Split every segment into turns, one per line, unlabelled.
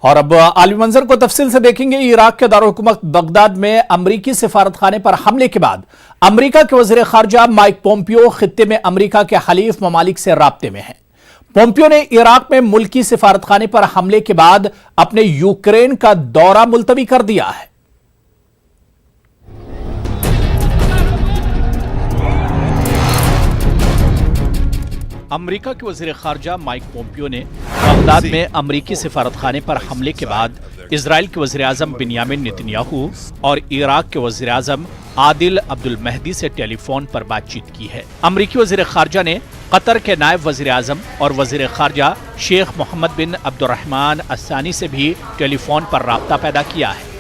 اور اب عالمی منظر کو تفصیل سے دیکھیں گے۔ عراق کے دارالحکومت بغداد میں امریکی سفارت خانے پر حملے کے بعد امریکہ کے وزیر خارجہ مائک پومپیو خطے میں امریکہ کے حلیف ممالک سے رابطے میں ہیں۔ پومپیو نے عراق میں ملکی سفارت خانے پر حملے کے بعد اپنے یوکرین کا دورہ ملتوی کر دیا ہے۔ امریکہ کے وزیر خارجہ مائک پومپیو نے بغداد میں امریکی سفارت خانے پر حملے کے بعد اسرائیل کے وزیر اعظم بنیامین نتنیاہو اور عراق کے وزیر اعظم عادل عبد المہدی سے ٹیلی فون پر بات چیت کی ہے۔ امریکی وزیر خارجہ نے قطر کے نائب وزیر اعظم اور وزیر خارجہ شیخ محمد بن عبد الرحمن الثانی سے بھی ٹیلی فون پر رابطہ پیدا کیا ہے۔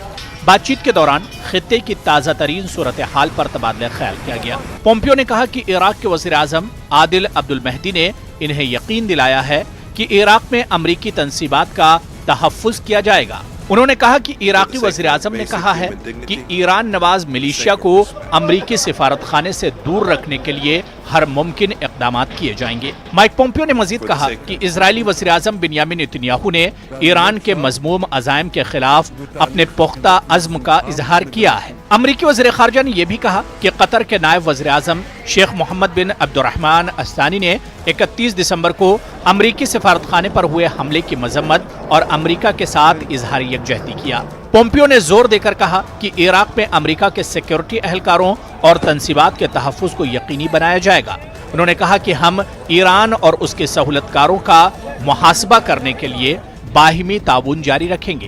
بات چیت کے دوران خطے کی تازہ ترین صورتحال پر تبادلہ خیال کیا گیا۔ پومپیو نے کہا کہ عراق کے وزیر اعظم عادل عبد المہدی نے انہیں یقین دلایا ہے کہ عراق میں امریکی تنصیبات کا تحفظ کیا جائے گا۔ انہوں نے کہا کہ عراقی وزیر اعظم نے کہا ہے کہ ایران نواز ملیشیا کو امریکی سفارت خانے سے دور رکھنے کے لیے ہر ممکن اقدامات کیے جائیں گے۔ مائک پومپیو نے مزید کہا کہ اسرائیلی وزیر اعظم بنیامین نتنیاہو نے ایران کے مذموم عزائم کے خلاف اپنے پختہ عزم کا اظہار کیا ہے۔ امریکی وزیر خارجہ نے یہ بھی کہا کہ قطر کے نائب وزیر اعظم شیخ محمد بن عبد الرحمن الثانی نے 31 دسمبر کو امریکی سفارت خانے پر ہوئے حملے کی مذمت اور امریکہ کے ساتھ اظہار یکجہتی کیا۔ پومپیو نے زور دے کر کہا کہ عراق میں امریکہ کے سیکیورٹی اہلکاروں اور تنصیبات کے تحفظ کو یقینی بنایا جائے گا۔ انہوں نے کہا کہ ہم ایران اور اس کے سہولت کاروں کا محاسبہ کرنے کے لیے باہمی تعاون جاری رکھیں گے۔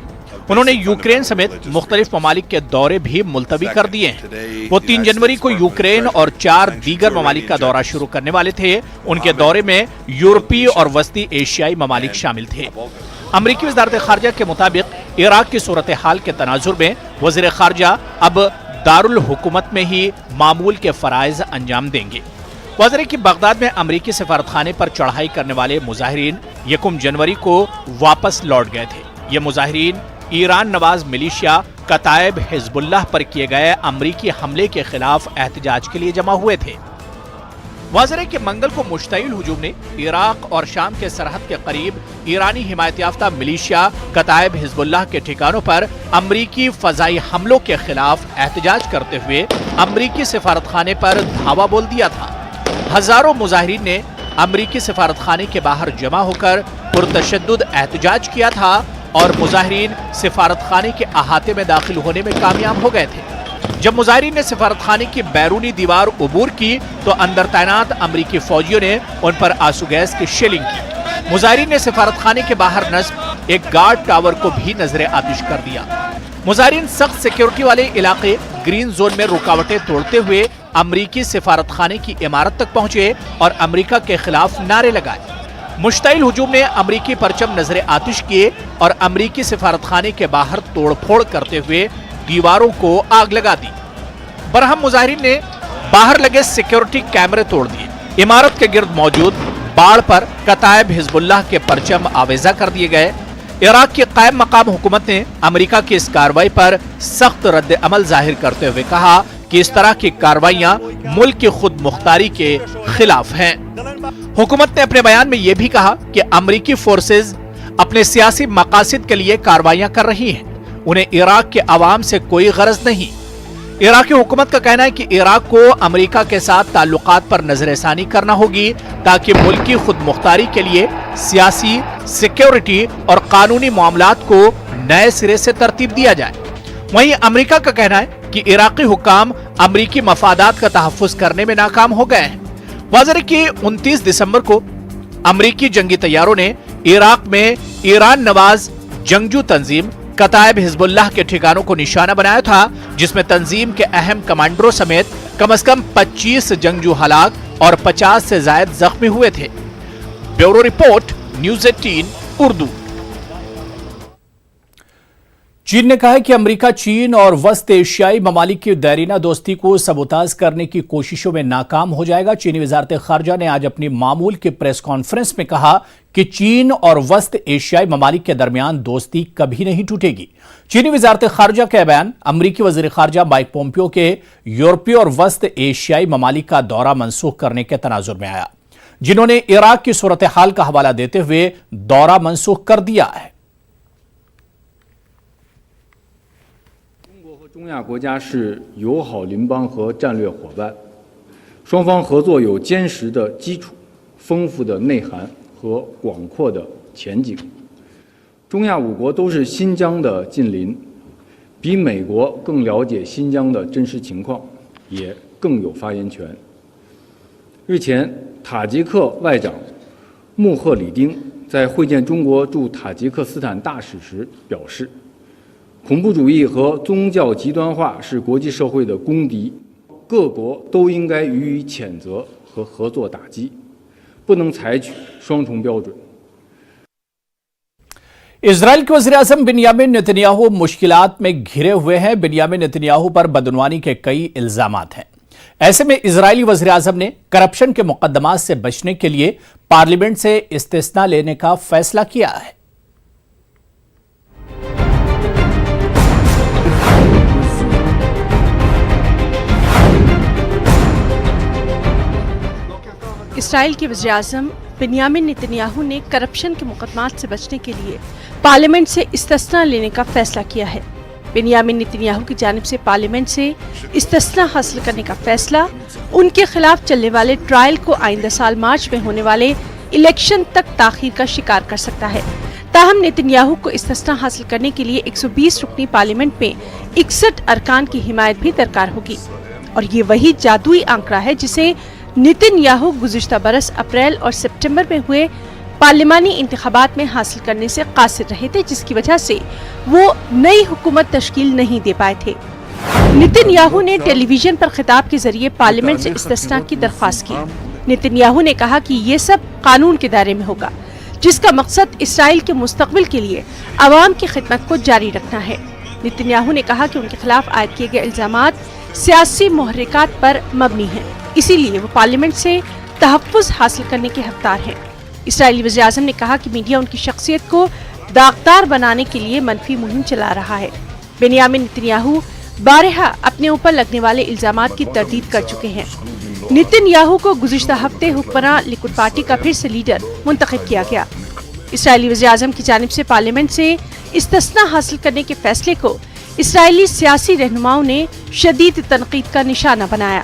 انہوں نے یوکرین سمیت مختلف ممالک کے دورے بھی ملتوی کر دیے ہیں۔ وہ 3 جنوری کو یوکرین اور 4 دیگر ممالک کا دورہ شروع کرنے والے تھے۔ ان کے دورے میں یورپی اور وسطی ایشیائی ممالک شامل تھے۔ امریکی وزارت خارجہ کے مطابق عراق کی صورتحال کے تناظر میں وزیر خارجہ اب دارالحکومت میں ہی معمول کے فرائض انجام دیں گے۔ وزیر کی بغداد میں امریکی سفارت خانے پر چڑھائی کرنے والے مظاہرین 1 جنوری کو واپس لوٹ گئے تھے۔ یہ مظاہرین ایران نواز ملیشیا کتائب حزب اللہ پر کیے گئے امریکی حملے کے خلاف احتجاج کے لیے جمع ہوئے تھے۔ واضح ہے کہ منگل کو مشتعل ہجوم نے عراق اور شام کے سرحد کے قریب ایرانی حمایت یافتہ ملیشیا کتائب حزب اللہ کے ٹھکانوں پر امریکی فضائی حملوں کے خلاف احتجاج کرتے ہوئے امریکی سفارت خانے پر دھاوا بول دیا تھا۔ ہزاروں مظاہرین نے امریکی سفارت خانے کے باہر جمع ہو کر پرتشدد احتجاج کیا تھا اور مظاہرین سفارت خانے کے احاطے میں داخل ہونے میں کامیاب ہو گئے تھے۔ جب مظاہرین نے سفارت خانے کی بیرونی دیوار عبور کی تو اندر تعینات امریکی فوجیوں نے ان پر آنسو گیس کی شیلنگ کی۔ مظاہرین نے سفارت خانے کے باہر نصب ایک گارڈ ٹاور کو بھی نظر آتش کر دیا۔ مظاہرین سخت سیکیورٹی والے علاقے گرین زون میں رکاوٹیں توڑتے ہوئے امریکی سفارت خانے کی عمارت تک پہنچے اور امریکہ کے خلاف نعرے لگائے۔ مشتعل ہجوم نے امریکی پرچم نظر آتش کیے اور امریکی سفارت خانے کے باہر توڑ پھوڑ کرتے ہوئے دیواروں کو آگ لگا دی۔ برہم مظاہرین نے باہر لگے سیکیورٹی کیمرے توڑ دیے۔ عمارت کے گرد موجود باڑ پر کتائب حزب اللہ کے پرچم آویزہ کر دیے گئے۔ عراق کی قائم مقام حکومت نے امریکہ کی اس کارروائی پر سخت رد عمل ظاہر کرتے ہوئے کہا کہ اس طرح کی کارروائیاں ملک کی خود مختاری کے خلاف ہیں۔ حکومت نے اپنے بیان میں یہ بھی کہا کہ امریکی فورسز اپنے سیاسی مقاصد کے لیے کارروائیاں کر رہی ہیں، انہیں عراق کے عوام سے کوئی غرض نہیں۔ عراقی حکومت کا کہنا ہے کہ عراق کو امریکہ کے ساتھ تعلقات پر نظر ثانی کرنا ہوگی تاکہ ملک کی خود مختاری کے لیے سیاسی، سیکیورٹی اور قانونی معاملات کو نئے سرے سے ترتیب دیا جائے۔ وہیں امریکہ کا کہنا ہے کہ عراقی حکام امریکی مفادات کا تحفظ کرنے میں ناکام ہو گئے ہیں۔ واضح ہے کہ 29 دسمبر کو امریکی جنگی طیاروں نے عراق میں ایران نواز جنگجو تنظیم کتائب حزب اللہ کے ٹھکانوں کو نشانہ بنایا تھا، جس میں تنظیم کے اہم کمانڈروں سمیت کم از کم 25 جنگجو ہلاک اور 50 سے زائد زخمی ہوئے تھے۔ Bureau report, news 18 Urdu. چین نے کہا ہے کہ امریکہ چین اور وسط ایشیائی ممالک کی دیرینہ دوستی کو سبوتاژ کرنے کی کوششوں میں ناکام ہو جائے گا۔ چینی وزارت خارجہ نے آج اپنی معمول کی پریس کانفرنس میں کہا کہ چین اور وسط ایشیائی ممالک کے درمیان دوستی کبھی نہیں ٹوٹے گی۔ چینی وزارت خارجہ کا بیان امریکی وزیر خارجہ مائک پومپیو کے یورپی اور وسط ایشیائی ممالک کا دورہ منسوخ کرنے کے تناظر میں آیا، جنہوں نے عراق کی صورتحال کا حوالہ دیتے ہوئے دورہ منسوخ کر دیا ہے۔
中亚国家是友好邻邦和战略伙伴，双方合作有坚实的基础、丰富的内涵和广阔的前景。中亚5国都是新疆的近邻，比美国更了解新疆的真实情况，也更有发言权。日前，塔吉克外长穆赫里丁在会见中国驻塔吉克斯坦大使时表示，恐怖主义和宗教极端化是国际社会的公敌，各国都应该予以谴责和合作打击，不能采取双重标准。
इजराइल के वज़ीर-ए-आज़म बिन्यामिन नेतन्याहू मुश्किलात में घिरे हुए हैं। बिन्यामिन नेतन्याहू पर बदनवानी के कई इल्जामात हैं। ऐसे में इजरायली वज़ीर-ए-आज़म ने करप्शन के मुकदमात से बचने के लिए पार्लियामेंट से इस्तिस्ना लेने का फैसला किया है।
इसराइल के वज़ीर-ए-आज़म बिन्यामिन नेतन्याहू ने करप्शन के मुकदमात से बचने के लिए पार्लियामेंट से इस्तिस्ना लेने का फैसला किया है। बिन्यामिन नेतन्याहू की जानिब से पार्लियामेंट से इस्तिस्ना हासिल करने का फैसला उनके खिलाफ चलने वाले ट्रायल को आइंदा साल मार्च में होने वाले इलेक्शन तक ताखीर का शिकार कर सकता है। ताहम नेतन्याहू को इस्तिस्ना हासिल करने के लिए 120 रुकनी पार्लियामेंट में 61 अरकान की हिमायत भी दरकार होगी और ये वही जादुई आंकड़ा है जिसे नेतन्याहू गुज़िश्ता बरस अप्रैल और सितंबर में हुए पार्लिमानी इंतखाबात में हासिल करने से कासिर रहे थे, जिसकी वजह से वो नई हुकूमत तश्कील नहीं दे पाए थे। नेतन्याहू ने टेलीविजन पर खिताब के जरिए पार्लियामेंट से इस्तिस्ना की दरख्वास्त की। नेतन्याहू ने कहा कि ये सब कानून के दायरे में होगा, जिसका मकसद इसराइल के मुस्तकबिल के लिए अवाम की खिदमत को जारी रखना है। नेतन्याहू ने कहा कि उनके खिलाफ आयद किए गए इल्जामात सियासी मुहर्रिकात पर मबनी हैं, इसीलिए वो पार्लियामेंट से तहफ़्फ़ुज़ हासिल करने के हकदार हैं। इसराइली वज़ीर-ए-आज़म ने कहा कि मीडिया उनकी शख्सियत को दागदार बनाने के लिए मनफी मुहिम चला रहा है। बिन्यामिन नेतन्याहू बारहा अपने ऊपर लगने वाले इल्जामात की तरदीद कर चुके हैं। नेतन्याहू को गुज़िश्ता हफ्ते हुक्मरान लिकुड पार्टी का फिर से लीडर मुंतखब किया गया। इसराइली वज़ीर-ए-आज़म की जानिब से पार्लियामेंट से इस्तिस्ना हासिल करने के फैसले को इसराइली सियासी रहनुमाओं ने शदीद तनकीद का निशाना बनाया।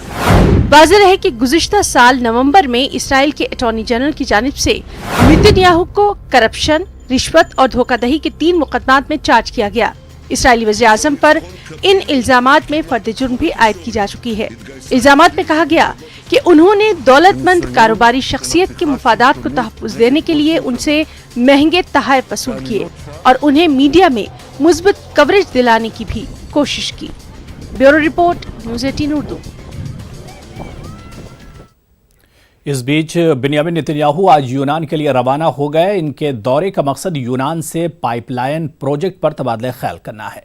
वाज़ेह है कि गुज़िश्ता साल नवंबर में इसराइल के अटॉर्नी जनरल की जानिब से नेतन्याहू को करप्शन, रिश्वत और धोखाधड़ी के 3 मुकदमात में चार्ज किया गया। इसराइली वज़ीर-ए-आज़म पर इन इल्जामात में फर्द जुर्म भी आयद की जा चुकी है। इल्जामात में कहा गया कि उन्होंने दौलतमंद कारोबारी शख्सियत के मुफादात को तहफ़्फ़ुज़ देने के लिए उनसे महंगे तोहफ़े वसूल किए और उन्हें मीडिया में मुस्बत कवरेज दिलाने की भी कोशिश की। Bureau report, news 18 Urdu.
इस बीच बिन्यामिन नेतन्याहू आज यूनान के लिए रवाना हो गए। इनके दौरे का मकसद यूनान से पाइपलाइन प्रोजेक्ट पर तबादला ख्याल करना है।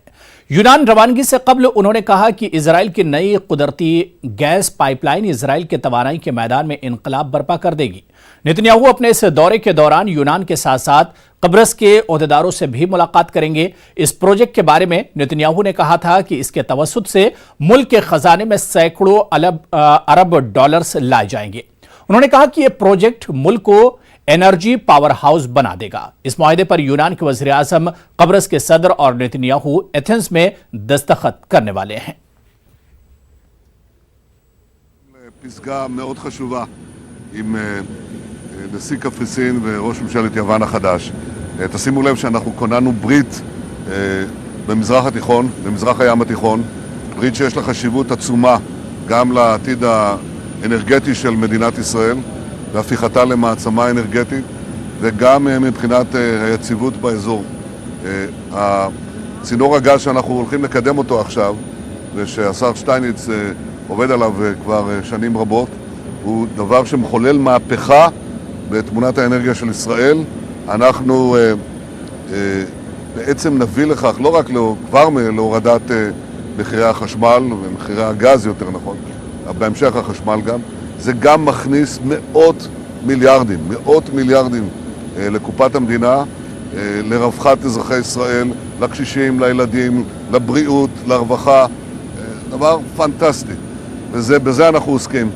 यूनान रवानगी से कबल उन्होंने कहा कि इजराइल की नई कुदरती गैस पाइपलाइन इजराइल के तवानाई के मैदान में इनकलाब बर्पा कर देगी। नेतन्याहू अपने इस दौरे के दौरान यूनान के साथ साथ कब्रस के ओहदेदारों से भी मुलाकात करेंगे। इस प्रोजेक्ट के बारे में नेतन्याहू ने कहा था कि इसके तवस्सुत से मुल्क के खजाने में सैकड़ों अरब डॉलर्स लाए जाएंगे। उन्होंने कहा कि यह प्रोजेक्ट मुल्क को एनर्जी पावर हाउस बना देगा। इस मुआहदे पर यूनान के वज़ीर-ए-आज़म, कब्रस के सदर और नेतन्याहू एथेंस में दस्तखत करने वाले हैं।
פסגה מאוד חשובה עם נשיא קפריסין וראש ממשלת יוון החדש. תשימו לב שאנחנו כוננו ברית במזרח התיכון, במזרח הים התיכון, ברית שיש לה חשיבות עצומה גם לעתיד האנרגטי של מדינת ישראל והפיכתה למעצמה אנרגטית וגם מבחינת היציבות באזור. הצינור הגז שאנחנו הולכים לקדם אותו עכשיו ושהשר שטייניץ עובד עליו כבר שנים רבות, הוא דבר שמחולל מהפכה בתמונת האנרגיה של ישראל. אנחנו בעצם נביא לכך לא רק כבר להורדת מחירי החשמל ומחירי הגז יותר נכון, בהמשך החשמל גם, זה גם מכניס מאות מיליארדים לקופת המדינה, לרווחת אזרחי ישראל, לקשישים, לילדים, לבריאות, לרווחה, דבר פנטסטי. בזה אנחנו עוסקים.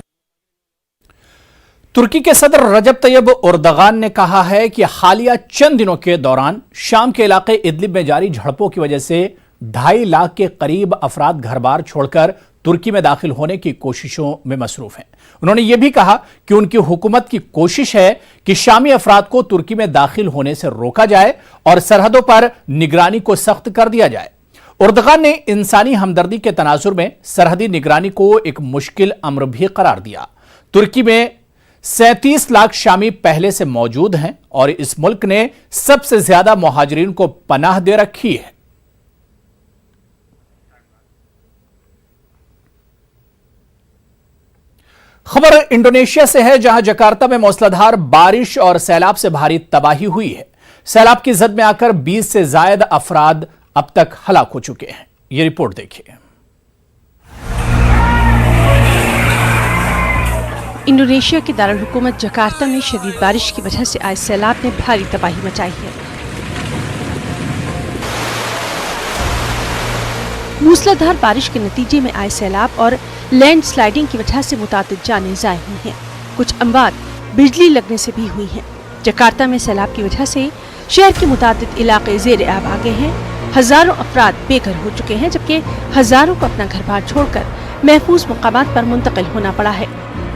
तुर्की के सदर रजब तैयब एर्दोगान ने कहा है कि हालिया चंद दिनों के दौरान शाम के इलाके इदलिब में जारी झड़पों की वजह से 2.5 लाख के करीब अफराद घर बार छोड़कर तुर्की में दाखिल होने की कोशिशों में मसरूफ हैं। उन्होंने ये भी कहा कि उनकी हुकूमत की कोशिश है कि शामी अफराद को तुर्की में दाखिल होने से रोका जाए और सरहदों पर निगरानी को सख्त कर दिया जाए। उर्दगान ने इंसानी हमदर्दी के तनाजुर में सरहदी निगरानी को एक मुश्किल अम्र भी करार दिया। तुर्की में 37 लाख शामी पहले से मौजूद हैं और इस मुल्क ने सबसे ज्यादा मुहाजिरीन को पनाह दे रखी है। खबर इंडोनेशिया से है, जहां जकार्ता में मूसलाधार बारिश और सैलाब से भारी तबाही हुई है। सैलाब की जद में आकर 20 से ज्यादा अफराद अब तक हलाक हो चुके हैं। ये रिपोर्ट देखिए।
इंडोनेशिया के दारुल हुकूमत जकार्ता में शदीद बारिश की वजह से आए सैलाब ने भारी तबाही मचाई है। मूसलाधार बारिश के नतीजे में आए सैलाब और लैंड स्लाइडिंग की वजह से मुतादिद जानें ज़ाय हुई हैं। कुछ अमवात बिजली लगने से भी हुई हैं। जकार्ता में सैलाब की वजह से शहर के मुतादिद इलाके ज़ेर आब आ गए हैं। हजारों अफराद बेघर हो चुके हैं, जबकि हजारों को अपना घर बार छोड़कर महफूज मुकामात पर मुंतकिल होना पड़ा है।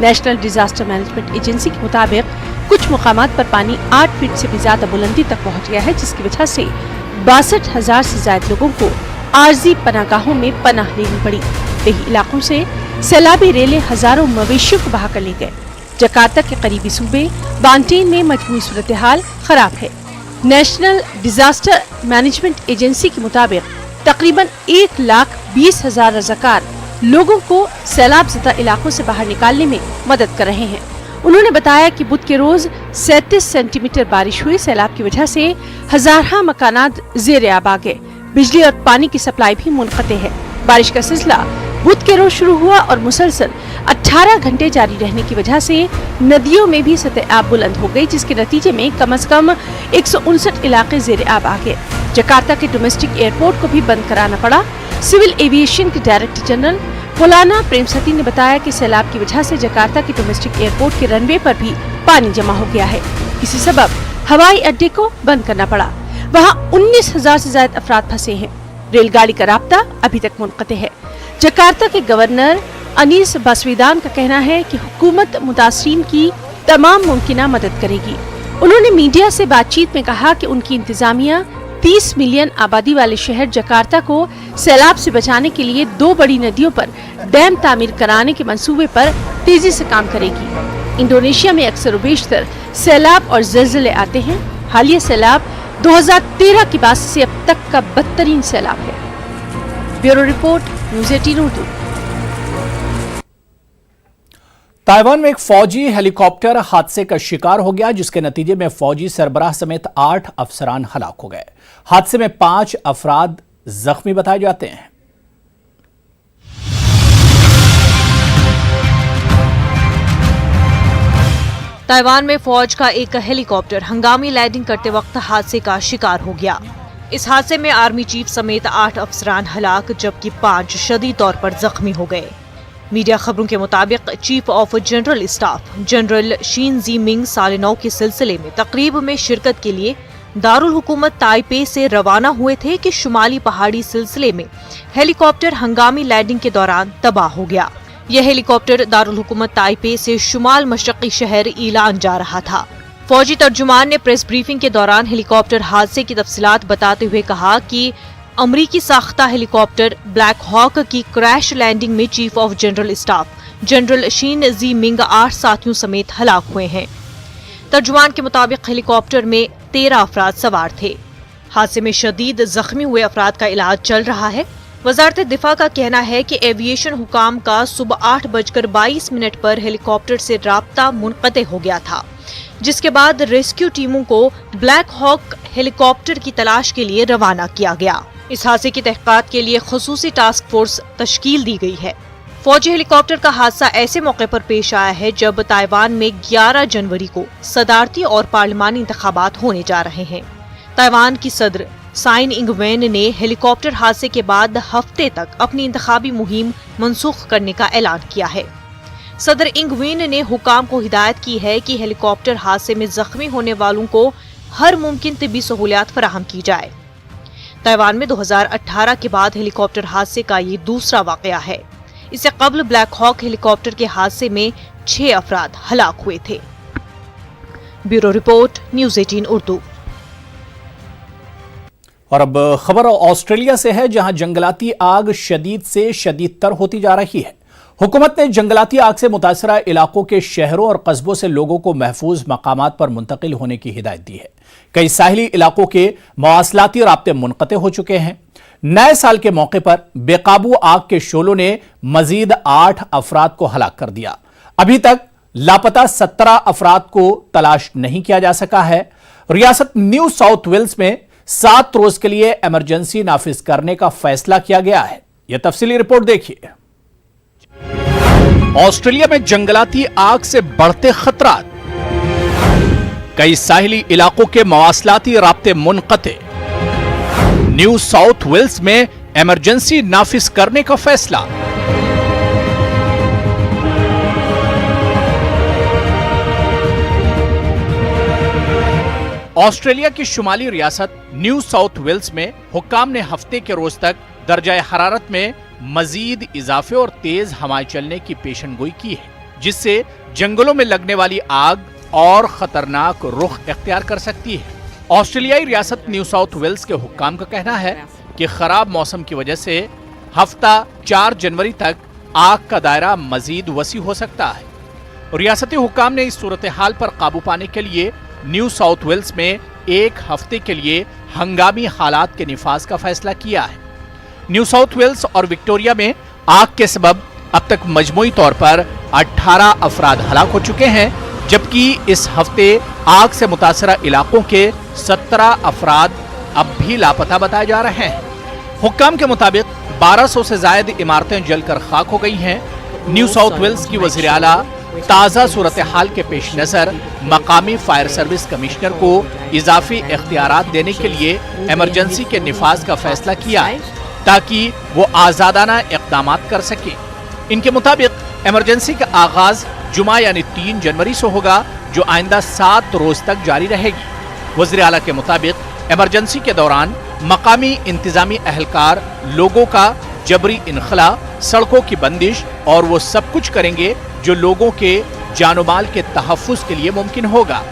नेशनल डिजास्टर मैनेजमेंट एजेंसी के मुताबिक कुछ मुकामात पर पानी 8 फीट से भी ज्यादा बुलंदी तक पहुंच गया है, जिसकी वजह से 62,000 से ज्यादा लोगों को आर्जी पनागाहों में पनाह लेनी पड़ी। कई इलाकों से सैलाबी रेले हजारों मवेशियों को बहा कर ले गए। जकार्ता के करीबी सूबे बांटेन में मजमूई सूरत हाल खराब है। नेशनल डिजास्टर मैनेजमेंट एजेंसी के मुताबिक तकरीबन 1,20,000 रज़ाकार लोगों को सैलाब ज़दा इलाकों से बाहर निकालने में मदद कर रहे हैं। उन्होंने बताया कि बुध के रोज 37 सेंटीमीटर बारिश हुई। सैलाब की वजह से हजारा मकानात ज़ेर आब आ गए। बिजली और पानी की सप्लाई भी मुनक़ते है। बारिश का सिलसिला बुध के रोज शुरू हुआ और मुसलसल 18 घंटे जारी रहने की वजह से नदियों में भी सतह आब बुलंद हो गई, जिसके नतीजे में कम से कम 159 इलाके ज़ेर आब आ गए। जकार्ता के डोमेस्टिक एयरपोर्ट को भी बंद कराना पड़ा। सिविल एविएशन के डायरेक्टर जनरल मौलाना प्रेमसती ने बताया कि सैलाब की वजह से जकार्ता के डोमेस्टिक एयरपोर्ट के रनवे पर भी पानी जमा हो गया है। इसी सबब हवाई अड्डे को बंद करना पड़ा। वहाँ 19,000 से ज्यादा अफराद फंसे हैं। रेलगाड़ी का राब्ता अभी तक मुनक़ते है। जकार्ता के गवर्नर अनीस बासवेदान का कहना है कि हुकूमत मुतासरीन की तमाम मुमकिना मदद करेगी। उन्होंने मीडिया से बातचीत में कहा कि उनकी इंतजामिया 30 मिलियन आबादी वाले शहर जकार्ता को सैलाब से बचाने के लिए 2 बड़ी नदियों पर डैम तामीर कराने के मंसूबे पर तेजी से काम करेगी। इंडोनेशिया में अक्सर बेशतर सैलाब और ज़लज़ले आते हैं। हालिया सैलाब 2013 के बाद से अब तक का बदतरीन सैलाब है। Bureau report, news 18 Urdu.
Taiwan में एक फौजी हेलीकॉप्टर हादसे का शिकार हो गया, जिसके नतीजे में फौजी सरबराह समेत 8 अफसरान हलाक हो गए। हादसे में 5 अफराद जख्मी बताए जाते हैं।
ताइवान में फौज का एक हेलीकॉप्टर हंगामी लैंडिंग करते वक्त हादसे का शिकार हो गया। इस हादसे में आर्मी चीफ समेत 8 अफसरान हलाक, जबकि 5 शदीद तौर पर जख्मी हो गए। मीडिया खबरों के मुताबिक chief of general staff general Shen Yi ming साल 9 के सिलसिले में तकरीब में शिरकत के लिए दारुल हुकूमत ताइपे से रवाना हुए थे कि शुमाली पहाड़ी सिलसिले में हेलीकॉप्टर हंगामी लैंडिंग के दौरान तबाह हो गया। यह हेलीकॉप्टर दारुल हुकूमत ताइपे से शुमाल मशरक़ी शहर ईलान जा रहा था। फौजी तर्जुमान ने प्रेस ब्रीफिंग के दौरान हेलीकॉप्टर हादसे की तफसीलात बताते हुए कहा कि अमरीकी साख्ता हेलीकॉप्टर ब्लैक हॉक की क्रैश लैंडिंग में chief of general staff general Shen Yi ming 8 साथियों समेत हलाक हुए हैं। तर्जुमान के मुताबिक हेलीकॉप्टर में 13 अफराद सवार थे। हादसे में शदीद जख्मी हुए अफराद का इलाज चल रहा है। वजारत दिफा का कहना है कि एविएशन हुकाम का सुबह 8:22 पर हेलीकॉप्टर से राब्ता मुनक़ते हो गया था, जिसके बाद रेस्क्यू टीमों को ब्लैक हॉक हेलीकॉप्टर की तलाश के लिए रवाना किया गया। इस हादसे की तहक़ीक़ात के लिए ख़ुसूसी टास्क फोर्स तश्कील दी गई है। फौजी हेलीकॉप्टर का हादसा ऐसे मौके पर पेश आया है जब ताइवान में 11 जनवरी को सदारती और पार्लिमानी इंतखाबात होने जा रहे हैं। ताइवान की सदर साइन इंगवेन ने हेलीकॉप्टर हादसे के बाद हफ्ते तक अपनी इंतखाबी मुहिम मनसूख करने का ऐलान किया है। सदर इंगवेन ने हुकाम को हिदायत की है कि हेलीकॉप्टर हादसे में जख्मी होने वालों को हर मुमकिन तिब्बी सहूलियात फराहम की जाए। ताइवान में 2018 के बाद हेलीकॉप्टर हादसे का ये दूसरा वाकया है। इससे कबल ब्लैक हॉक हेलीकॉप्टर के हादसे में 6 अफराद हलाक हुए थे। Bureau report, news 18 Urdu.
और अब खबर ऑस्ट्रेलिया से है, जहां जंगलाती आग शदीद से शदीद तर होती जा रही है। हुकूमत ने जंगलाती आग से मुतासरा इलाकों के शहरों और कस्बों से लोगों को महफूज मकामात पर मुंतकिल होने की हिदायत दी है। कई साहिली इलाकों के मवासलाती राब्ते मुनक़ते हो चुके हैं। नए साल के मौके पर बेकाबू आग के शोलों ने मजीद 8 अफराद को हलाक कर दिया। अभी तक लापता 17 अफराद को तलाश नहीं किया जा सका है। रियासत न्यू साउथ वेल्स में 7 रोज के लिए इमरजेंसी नाफिज करने का फैसला किया गया है। यह तफसीली रिपोर्ट देखिए। ऑस्ट्रेलिया में जंगलाती आग से बढ़ते खतरात, कई साहिली इलाकों के मवासलाती राब्ते मुनक़ते, न्यू साउथ वेल्स में इमरजेंसी नाफिज करने का फैसला। ऑस्ट्रेलिया की शुमाली रियासत न्यू साउथ वेल्स में हुक्काम ने हफ्ते के रोज तक दर्जा हरारत में मजीद इजाफे और तेज हवाएं चलने की पेशनगोई की है, जिससे जंगलों में लगने वाली आग और खतरनाक रुख इख्तियार कर सकती है। ऑस्ट्रेलियाई रियासत न्यू साउथ वेल्स के हुक्काम का कहना है कि खराब मौसम की वजह से हफ्ता 4 जनवरी तक आग का दायरा मजीद वसी हो सकता है। रियासती हुक्काम ने इस सूरत हाल पर काबू पाने के लिए न्यू साउथ वेल्स में 1 हफ्ते के लिए हंगामी हालात के निफाज का फैसला किया है। न्यू साउथ वेल्स और विक्टोरिया में आग के सबब अब तक मजमूई तौर पर 18 अफराद हलाक हो चुके हैं, जबकि इस हफ्ते आग से मुतासरा इलाकों के 17 अफराद अब भी लापता बताए जा रहे हैं। हुक्काम के मुताबिक 1200 से ज्यादा इमारतें जलकर खाक हो गई हैं। न्यू साउथ वेल्स की वज़ीर आला ताज़ा सूरत हाल के पेश नज़र मकामी फायर सर्विस कमिश्नर को इजाफी इख्तियारात देने के लिए इमरजेंसी के निफाज का फैसला किया है, ताकि वो आज़ादाना इक़दामात कर सके। इनके मुताबिक इमरजेंसी का आगाज जुमा यानी 3 जनवरी से होगा, जो आइंदा 7 रोज तक जारी रहेगी। वज़ीर आला के मुताबिक इमरजेंसी के दौरान मकामी इंतजामी अहलकार लोगों का जबरी इनखला, सड़कों की बंदिश और वो सब कुछ करेंगे जो लोगों के जानो-माल के तहफ़्फ़ुज़ के लिए मुमकिन होगा।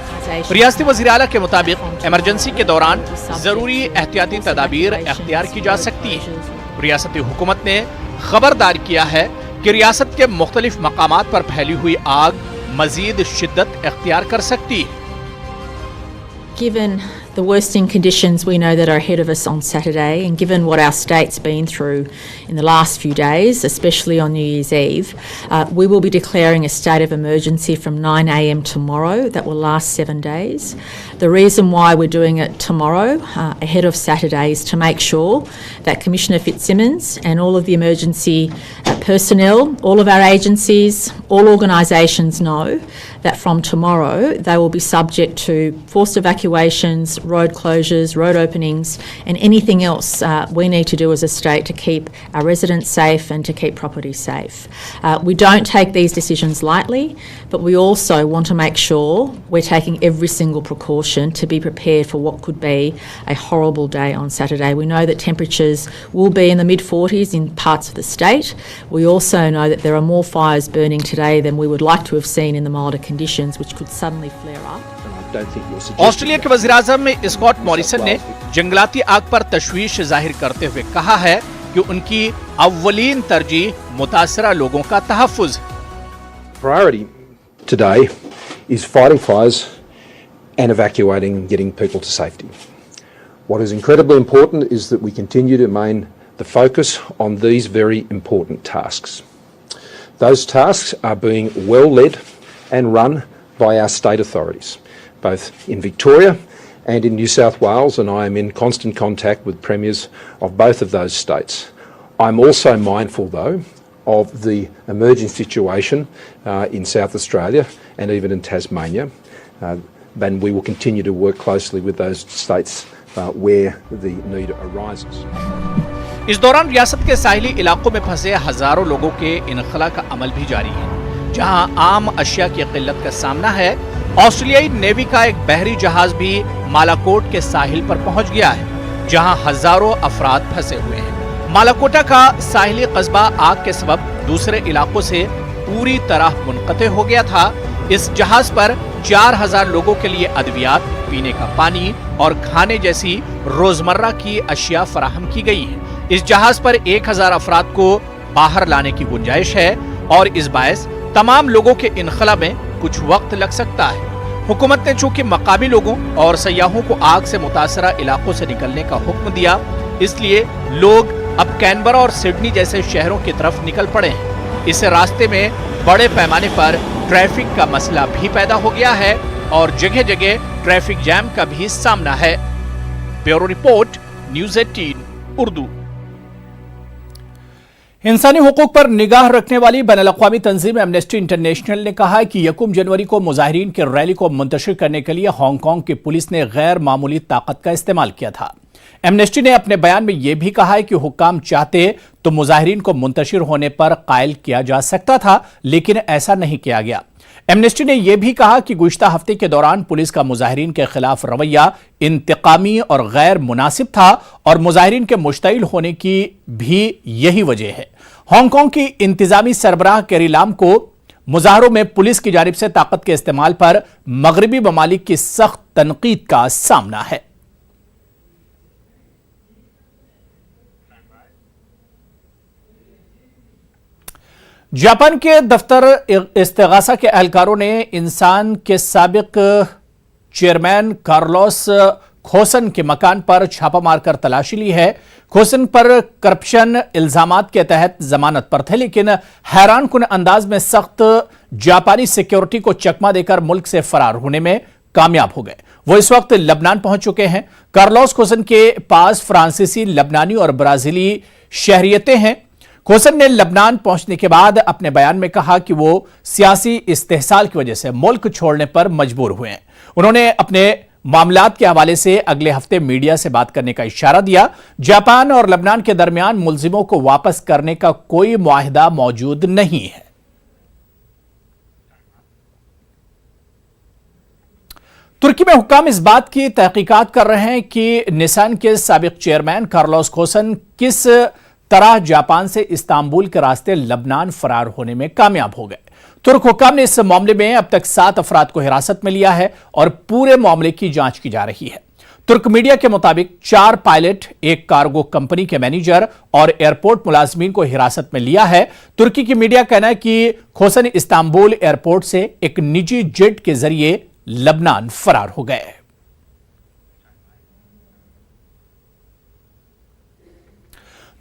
रियासती वज़ीर आला के मुताबिक इमरजेंसी के दौरान जरूरी एहतियाती तदाबीर इख्तियार की जा सकती है। रियासती हुकूमत ने खबरदार किया है कि रियासत के मुख्तलिफ मकामात पर फैली हुई आग मजीद शिद्दत इख्तियार कर सकती है।
Given the worsening conditions we know that are ahead of us on Saturday, and given what our state's been through in the last few days, especially on New Year's Eve, we will be declaring a state of emergency from 9 a.m. tomorrow. That will last 7 days. The reason why we're doing it tomorrow, ahead of Saturday, is to make sure that Commissioner Fitzsimmons and all of the emergency personnel, all of our agencies, all organisations know that from tomorrow they will be subject to forced evacuations, road closures, road openings, and anything else we need to do as a state to keep our residents safe and to keep property safe. We don't take these decisions lightly, but we also want to make sure we're taking every single precaution to be prepared for what could be a horrible day on Saturday. We know that temperatures will be in the mid-40s in parts of the state. We also know that there are more fires burning today than we would like to have seen in the milder conditions, which could suddenly flare up.
Australia के वज़ीर-ए-आज़म Scott Morrison ने जंगलाती आग पर तशवीश जाहिर करते हुए कहा है कि उनकी अव्वलीन तरजीह मुतासरा लोगों का तहफ़्फ़ुज़।
Priority today is fighting fires and evacuating and getting people to safety. What is incredibly important is that we continue to maintain the focus on these very important tasks. Those tasks are being well led and run by our state authorities, both in Victoria and in New South Wales, and I am in constant contact with premiers of both of those states. I'm also mindful, though, of the emerging situation in South Australia and even in Tasmania, and we will continue to work closely with those states where the need arises.
इस दौरान रियासत के साहिली इलाकों में फंसे हजारों लोगों के इनखला का अमल भी जारी है। जहां आम अशिया की किल्लत का सामना है, ऑस्ट्रेलियाई नेवी का एक बहरी जहाज भी मालाकोट के साहिल पर पहुंच गया है। जहां हजारों अफराद फंसे हुए हैं। मालाकोटा का साहिली कस्बा आग के सबब दूसरे इलाकों से पूरी तरह मुनक़ते हो गया था। इस जहाज पर 4000 लोगों के लिए अद्वियात, पीने का पानी और खाने जैसी रोजमर्रा की अशिया फराहम की गई हैं। इस जहाज पर 1000 अफराद को बाहर लाने की गुंजाइश है और इस बायस तमाम लोगों के इनखला में कुछ वक्त लग सकता है। हुकूमत ने चूंकि मकामी लोगों और सयाहों को आग से मुतासरा इलाकों से निकलने का हुक्म दिया, इसलिए लोग अब कैनबरा और सिडनी जैसे शहरों की तरफ निकल पड़े हैं। इस रास्ते में बड़े पैमाने पर ट्रैफिक का मसला भी पैदा हो गया है और जगह जगह ट्रैफिक जैम का भी सामना है। Bureau report, news 18 Urdu. इंसानी हुकूक पर निगाह रखने वाली बैनुल-अक़वामी तंजीम एमनेस्टी इंटरनेशनल ने कहा है कि 1 जनवरी को मुजाहिरीन की रैली को मुंतशिर करने के लिए हांगकांग की पुलिस ने गैर मामूली ताकत का इस्तेमाल किया था। एमनेस्टी ने अपने बयान में यह भी कहा है कि हुक्काम चाहते तो मुजाहिरीन को मुंतशिर होने पर कायल किया जा सकता था, लेकिन ऐसा नहीं किया गया। एमनेस्टी ने यह भी कहा कि गुज़िश्ता हफ्ते के दौरान पुलिस का मुजाहिरीन के खिलाफ रवैया इंतकामी और गैर मुनासिब था और मुजाहिरीन के मुश्तइल होने की भी यही वजह है। हांगकांग की इंतजामी सरबराह कैरी लाम को मुजाहरों में पुलिस की जानिब से ताकत के इस्तेमाल पर मगरबी ममालिक की सख्त तनकीद का सामना है। जापान के दफ्तर इस्तिगासा के एहलकारों ने इंसान के साबिक चेयरमैन कार्लोस खोसन के मकान पर छापा मारकर तलाशी ली है। खोसन पर करप्शन इल्जामात के तहत जमानत पर थे, लेकिन हैरान कुन अंदाज में सख्त जापानी सिक्योरिटी को चकमा देकर मुल्क से फरार होने में कामयाब हो गए। वो इस वक्त लबनान पहुंच चुके हैं। कार्लोस खोसन के पास फ्रांसीसी, लबनानी और ब्राजीली शहरियतें हैं। खोसन ने लबनान पहुंचने के बाद अपने बयान में कहा कि वो सियासी इस्तेहसाल की वजह से मुल्क छोड़ने पर मजबूर हुए हैं। उन्होंने अपने मामलात के हवाले से अगले हफ्ते मीडिया से बात करने का इशारा दिया। जापान और लबनान के दरमियान मुलजिमों को वापस करने का कोई मुआहिदा मौजूद नहीं है। तुर्की में हुक्काम इस बात की तहकीकात कर रहे हैं कि निसान के साबिक चेयरमैन कार्लोस खोसन किस तरह जापान से इस्तांबुल के रास्ते लबनान फरार होने में कामयाब हो गए। तुर्क हुक्काम ने इस मामले में अब तक 7 अफराद को हिरासत में लिया है और पूरे मामले की जांच की जा रही है। तुर्क मीडिया के मुताबिक 4 पायलट, 1 कार्गो कंपनी के मैनेजर और एयरपोर्ट मुलाजमीन को हिरासत में लिया है। तुर्की की मीडिया कहना है कि खोसन इस्तांबुल एयरपोर्ट से एक निजी जेट के जरिए लबनान फरार हो गए।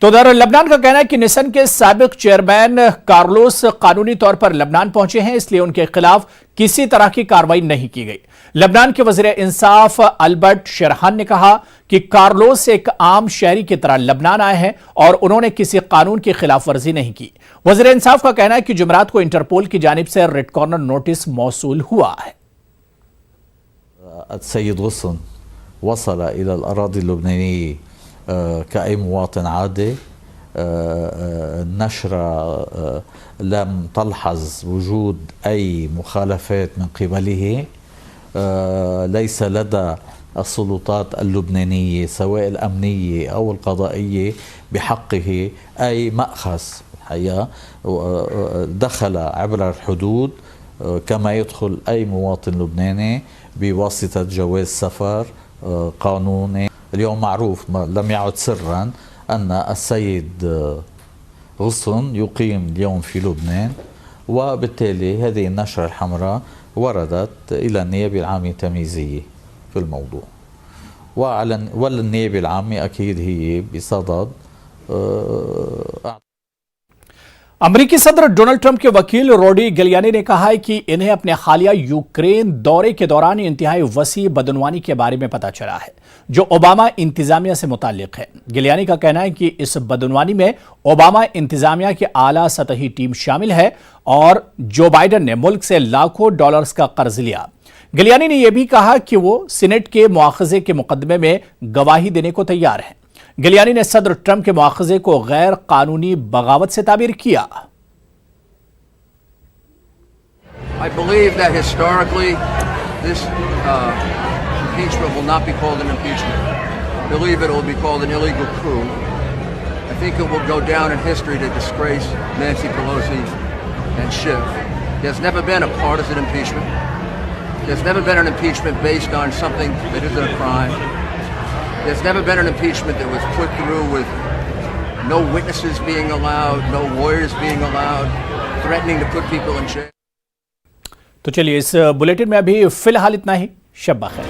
तो उधर लबनान का कहना है कि निसन के साबिक चेयरमैन कार्लोस कानूनी तौर पर लबनान पहुंचे हैं, इसलिए उनके खिलाफ किसी तरह की कार्रवाई नहीं की गई। लबनान के वजीर इंसाफ अल्बर्ट शेरहान ने कहा कि कार्लोस एक आम शहरी की तरह लबनान आए हैं और उन्होंने किसी कानून की खिलाफ वर्जी नहीं की। वजीर इंसाफ का कहना है कि जुमेरात को इंटरपोल की जानिब से रेड कॉर्नर नोटिस मौसूल हुआ है।
السيد غصن وصل إلى الأراضي اللبنانية كأي مواطن عادي. النشرة لم تلحظ وجود أي مخالفات من قبله. ليس لدى السلطات اللبنانية سواء الأمنية أو القضائية بحقه أي مأخذ الحقيقة. دخل عبر الحدود كما يدخل أي مواطن لبناني بواسطة جواز سفر قانوني. اليوم معروف لم يعد سرا أن السيد غصن يقيم اليوم في لبنان، وبالتالي هذه النشرة الحمراء وردت إلى النيابة العامة التمييزية في الموضوع، والنيابة العامة أكيد هي بصدد
अमरीकी सदर डोनाल्ड ट्रंप के वकील रोडी गिलियानी ने कहा है कि इन्हें अपने हालिया यूक्रेन दौरे के दौरान इंतहाई वसी बदनवानी के बारे में पता चला है जो ओबामा इंतजामिया से मुताल्लिक है। गिलियानी का कहना है कि इस बदनवानी में ओबामा इंतजामिया की आला सतही टीम शामिल है और जो बाइडन ने मुल्क से लाखों डॉलर्स का कर्ज लिया। गिलियानी ने यह भी कहा कि वो सीनेट के मुआखजे के मुकदमे में गवाही देने को तैयार है। गिलियानी ने सदर ट्रंप के मुआखजे को गैर कानूनी बगावत से ताबीर किया।
I believe that historically this impeachment will not be called an impeachment. believe it will be called an illegal coup. I think it will go down in history to disgrace Nancy Pelosi and Schiff. There's never been a partisan impeachment. There's never been an impeachment based on something that isn't a crime. There's never been an impeachment that was put through with no witnesses being allowed, no lawyers being allowed, threatening to put people in jail.
तो चलिए इस bulletin में अभी फिलहाल इतना ही। शब बखैर।